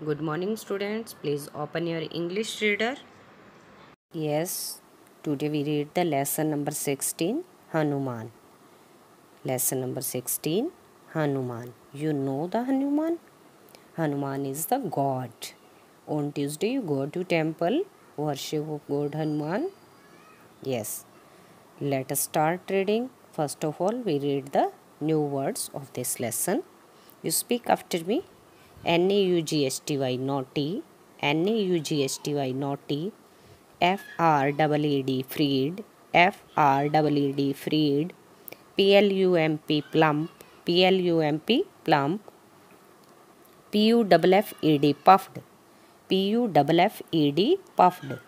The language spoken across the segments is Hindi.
Good morning, students. Please open your English reader. Yes, today we read the lesson number 16, Hanuman. Lesson number 16, Hanuman. You know the Hanuman? Hanuman is the god. On Tuesday, you go to temple, worship of God Hanuman. Yes. Let us start reading. First of all, we read the new words of this lesson. You speak after me. N-A-U-G-S-T-Y, naughty. N-A-U-G-S-T-Y, naughty. F-R-E-E-D, freed. F-R-E-E-D, freed. P-L-U-M-P, plump. P-L-U-M-P, plump. P-U-F-F-E-D, puffed. P-U-F-F-E-D, puffed.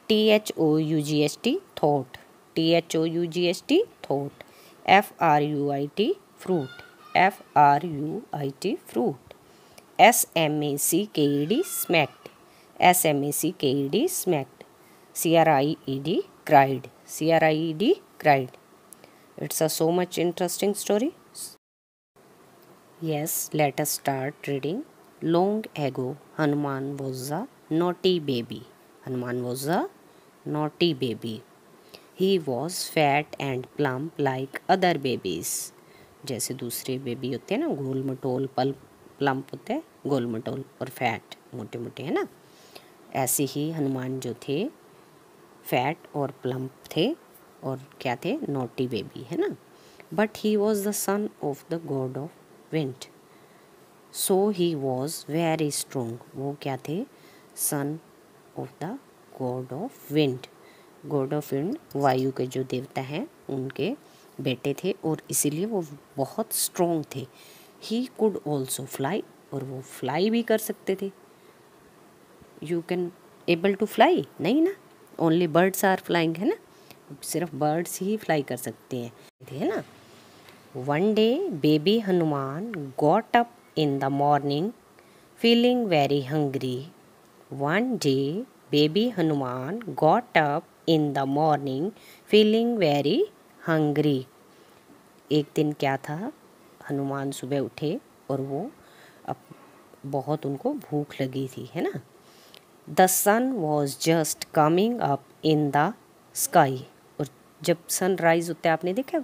T-H-O-U-G-S-T, thought. T-H-O-U-G-S-T, thought. F-R-U-I-T, fruit. F-R-U-I-T, fruit. S-M-A-C-K-E-D, smacked. S-M-A-C-K-E-D, smacked. C-R-I-E-D, cried. C-R-I-E-D, cried. It's a so much interesting story. Yes, let us start reading. Long ago, Hanuman was a naughty baby. Hanuman was a naughty baby. He was fat and plump like other babies. जैसे दूसरे बेबी होते हैं ना, गोल मटोल प्लम्प होते हैं, गोल मटोल और फैट मोटे मोटे, है ना। ऐसे ही हनुमान जो थे फैट और प्लम्प थे और क्या थे, नॉटी बेबी, है ना। But he was the son of the God of wind, so he was very strong. वो क्या थे, son of the God of wind. God of wind वायु के जो देवता हैं उनके बेटे थे और इसीलिए वो बहुत स्ट्रोंग थे। ही कुड ऑल्सो फ्लाई, और वो फ्लाई भी कर सकते थे। You can able to fly नहीं ना, ओनली बर्ड्स आर फ्लाइंग, है ना, सिर्फ बर्ड्स ही फ्लाई कर सकते हैं, है ना। One day baby Hanuman got up in the morning feeling very hungry. One day baby Hanuman got up in the morning feeling very hungry. एक दिन क्या था, हनुमान सुबह उठे और वो अब बहुत उनको भूख लगी थी, है ना। The sun was just coming up in the sky, और जब सन राइज होता है आपने देखा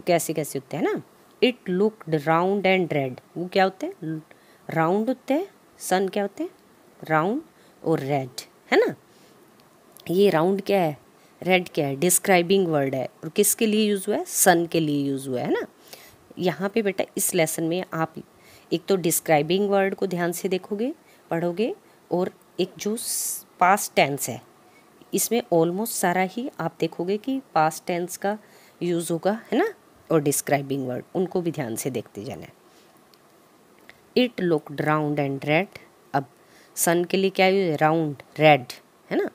कैसे कैसे होते हैं ना। It looked round and red, वो क्या होते हैं, राउंड होते हैं, सन क्या होते हैं, राउंड और रेड, है ना। ये राउंड क्या है, रेड क्या है, डिस्क्राइबिंग वर्ड है और किसके लिए यूज़ हुआ है, सन के लिए यूज़ हुआ है ना। यहाँ पे बेटा इस लेसन में आप एक तो डिस्क्राइबिंग वर्ड को ध्यान से देखोगे पढ़ोगे, और एक जो पास्ट टेंस है इसमें ऑलमोस्ट सारा ही आप देखोगे कि पास्ट टेंस का यूज़ होगा, है ना, और डिस्क्राइबिंग वर्ड उनको भी ध्यान से देखते जाना है। It looked round and red, अब सन के लिए क्या यूज है, राउंड रेड, है ना।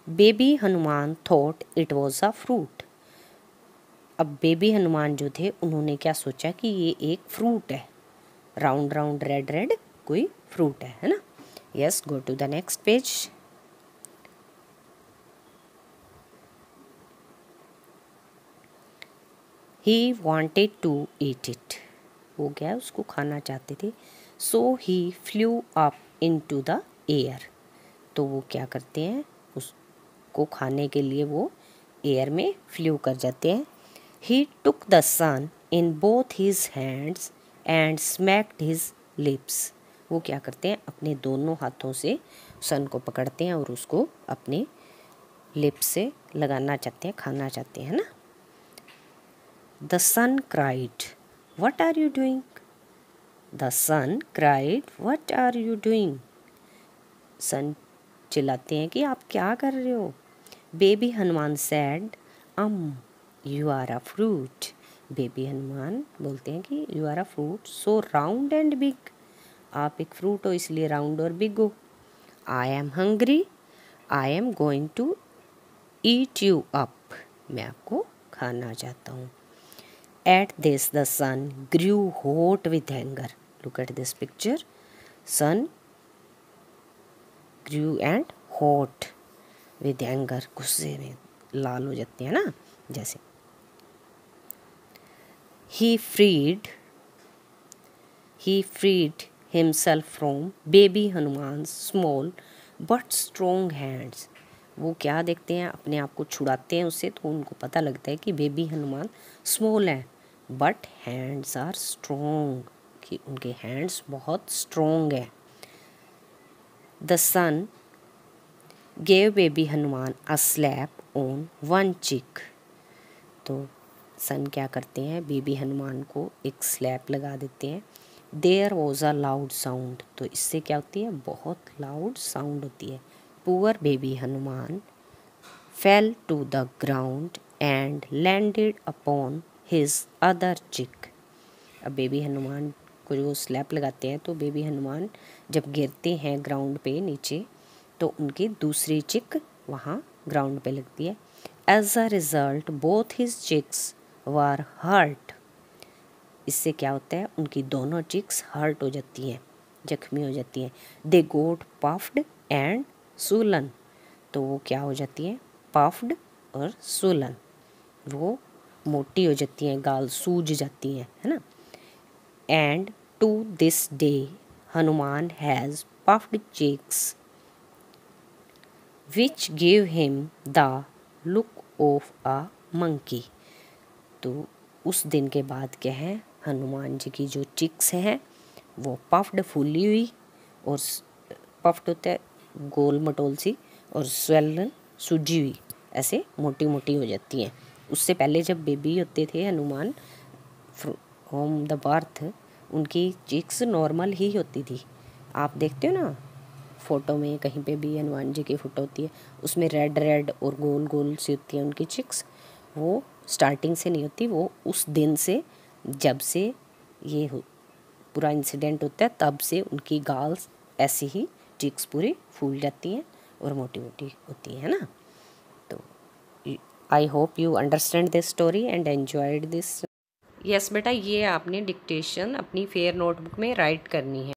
Baby Hanuman thought it was a fruit, अब बेबी हनुमान जो थे उन्होंने क्या सोचा कि ये एक फ्रूट है, राउंड राउंड रेड रेड कोई फ्रूट है ना। Yes, go to the next page. He wanted to eat it, वो क्या उसको खाना चाहते थे। So he flew up into the air, तो वो क्या करते हैं, उसको खाने के लिए वो एयर में फ्लू कर जाते हैं। He took the sun in both his hands and smacked his lips, वो क्या करते हैं अपने दोनों हाथों से सन को पकड़ते हैं और उसको अपने लिप्स से लगाना चाहते हैं, खाना चाहते हैं ना। The son cried, "What are you doing?" The son cried, "What are you doing?" सन चिल्लाते हैं कि आप क्या कर रहे हो। Baby Hanuman said, you are a fruit. Baby Hanuman बोलते हैं कि you are a fruit so round and big. आप एक फ्रूट हो इसलिए राउंड और बिग हो। I am hungry. I am going to eat you up. मैं आपको खाना चाहता हूँ। At this the sun grew hot with anger. Look at this picture. Sun grew and hot with anger. गुस्से में लाल हो जाते हैं ना जैसे। He freed himself from baby Hanuman's small but strong hands. वो क्या देखते हैं, अपने आप को छुड़ाते हैं उससे, तो उनको पता लगता है कि बेबी हनुमान स्मॉल है बट हैंड्स आर स्ट्रॉन्ग, कि उनके हैंड्स बहुत स्ट्रॉन्ग है. The sun gave baby Hanuman a slap on one cheek. तो सन क्या करते हैं, बेबी हनुमान को एक स्लैप लगा देते हैं. There was a loud sound. तो इससे क्या होती है, बहुत लाउड साउंड होती है. Poor baby Hanuman fell to the ground and landed upon his other cheek. अब बेबी हनुमान को जो स्लैप लगाते हैं, तो बेबी हनुमान जब गिरते हैं ग्राउंड पे नीचे, तो उनकी दूसरी चिक वहाँ ग्राउंड पे लगती है. As a result both his cheeks were hurt. इससे क्या होता है, उनकी दोनों चिक्स हर्ट हो जाती हैं, जख्मी हो जाती हैं. दे गोट पफ्ड एंड सूलन. तो वो क्या हो जाती हैं, पफ्ड और सूलन, वो मोटी हो जाती हैं, गाल सूज जाती हैं, है ना. And to this day Hanuman has puffed cheeks which give him the look of a monkey. तो उस दिन के बाद क्या है, हनुमान जी की जो चिक्स हैं वो पफ्ड फूली हुई, और पफ्ड होता है गोल मटोल सी, और स्वेलन सूजी हुई, ऐसे मोटी मोटी हो जाती हैं. उससे पहले जब बेबी होते थे हनुमान फ्रॉम द बर्थ, उनकी चिक्स नॉर्मल ही होती थी. आप देखते हो ना फ़ोटो में, कहीं पे भी हनुमान जी की फ़ोटो होती है, उसमें रेड रेड और गोल गोल सी होती है उनकी चिक्स. वो स्टार्टिंग से नहीं होती, वो उस दिन से, जब से ये पूरा इंसिडेंट होता है, तब से उनकी गाल्स ऐसी ही चिक्स पूरी फूल जाती हैं और मोटी मोटी होती है ना. तो I hope you understand this story and enjoyed this. Yes बेटा, ये आपने डिक्टेशन अपनी फेयर नोटबुक में राइट करनी है.